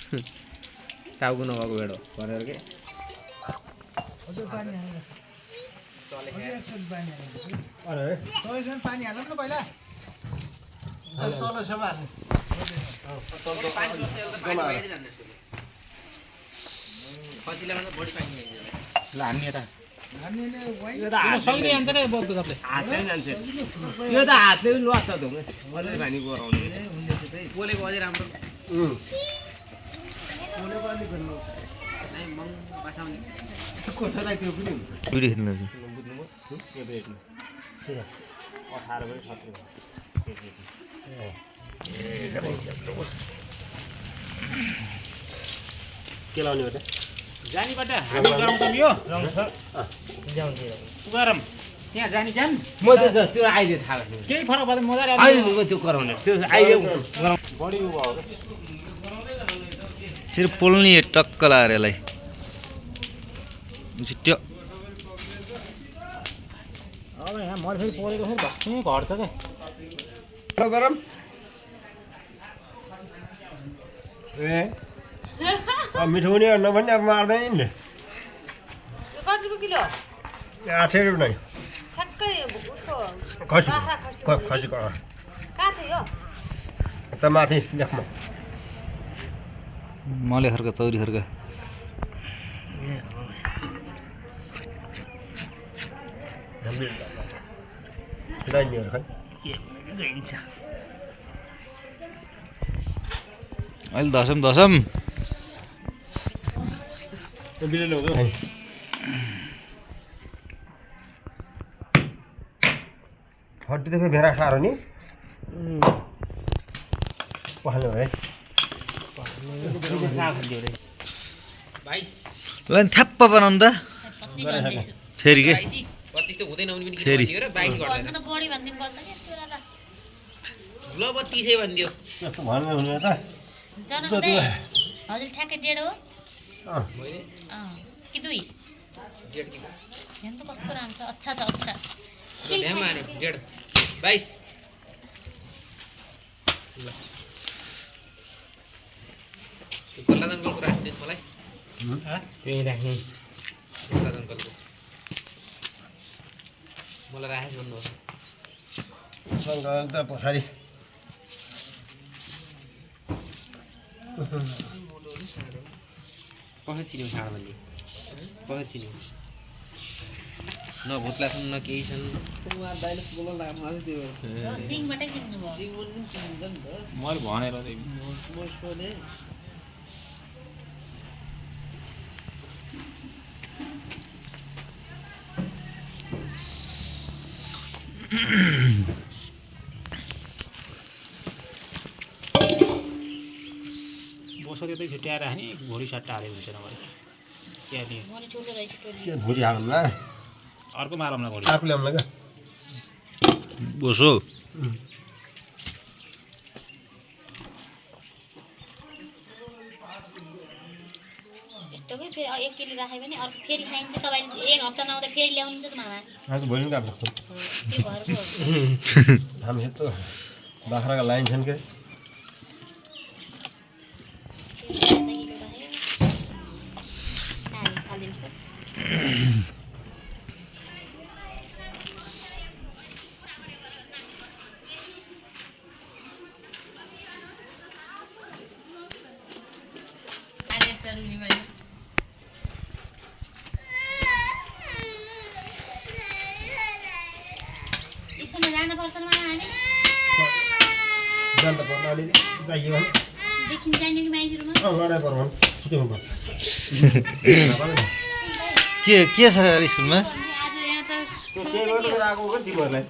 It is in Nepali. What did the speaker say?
टाउको नभएको भेडो भनेर के हजुर पानी हाल्नु अरे तलैसम्म पानी हाल्नु न पहिला तलैसम्म हाल्नु ल हामी यता हामीले सक्ने जान्छ क्या बोक्दो तपाईँले हातले जान्छ यो त हातले पनि लुहात त धुङ्गे मैले पानी गराउने पोलेको अझै राम्रो पोलेको अलिक गर्नु मङ बासाउने कोठालाई त्यो पनि हुन्छ भिडियो खिच्नु बुझ्नुभयो यो भेट्नु 18 पनि 17 के लाउने हो त जानीबाट हामी गराउँछौँ यो गरम त्यहाँ जानी जान म त त्यो आइदियो थाहा लाग्यो केही फरक पर्दैन मजाले अहिले त्यो गराउने त्यो आइदियो गराउँ बढी उ भयो फेरि पोल्ने टक्क लाएर यसलाई छिट्यो अब यहाँ मैले फेरि पोलेको फेरि भक्कै घट्छ क्या गरम ए मिठो हुने नभने अब मार्दैन नि कति रुपियाँ किलो 8 रुपियाँ ठ्याक्कै उसको खसी बाख्रा खसीको खसी कहाँ थियो त माथि लेखमा मले खर्का चौरी खर्का दाइनीहरू खै अहिले दसम बिले लग्यो हड्डी त फेरि भेरा साह्रो नि पखाल्नु है 22 ल नि थ्याप्प बनाउनु त फेरि के 25 त हुँदैन उनी पनि फेरि। किन भनिदियो र 22 गर्दैन त बढी भनिदिनु पर्छ कि यस्तो बेला ल अब 30 भनिदियो त्यस्तो भन्नु हुने त जना हुँदै हजुर ठ्याक्कै 1.5 हो मैले कि 2 डेढ किलो हेर्नु त कस्तो राम्रो छ अच्छा छ अच्छा ल्यामा हान्यो डेढ 22 ल त्यो गल्ला जङ्गलको राखिदिनु मलाई त्यही राख्ने गल्ला जङ्गलको मलाई राखेस भन्नुहोस् त पछाडि कसरी चिन्यौ छाड भन्ने कसरी चिन्यौ न भुत्ला छन् न केही छन् सिङबाटै चिन्नु भयो मैले भनेर बसो त्यतै छुट्याएर राख्ने भोलि सट्टा हालेको हुन्छ नभए त्यहाँ दियो मैले ठुलो रहेछ टोली के भुरी हालौँला अर्को मारौँला भोलि आफू ल्याउँला क्या बोसो यस्तोकै फेरि 1 किलो राख्यो भने अर्को फेरि खाइन्छ तपाईँले 1 हप्ता नआउँदा फेरि ल्याउनुहुन्छ त मामा आज भोलि पनि काट्नु सक्छौँ त्यो घरको हामी यस्तो बाख्राको लाइन छन् के जानुपर्छ मामा हामी जान्दा पर्ला अलि चाहियो भने देखिन जाने कि माइजहरुमा लडाइ पर्छ भने छुट्टी हुनु पर्छ के छ स्कुलमा आज यहाँ त के गर्दै आएको हो तिमीहरूलाई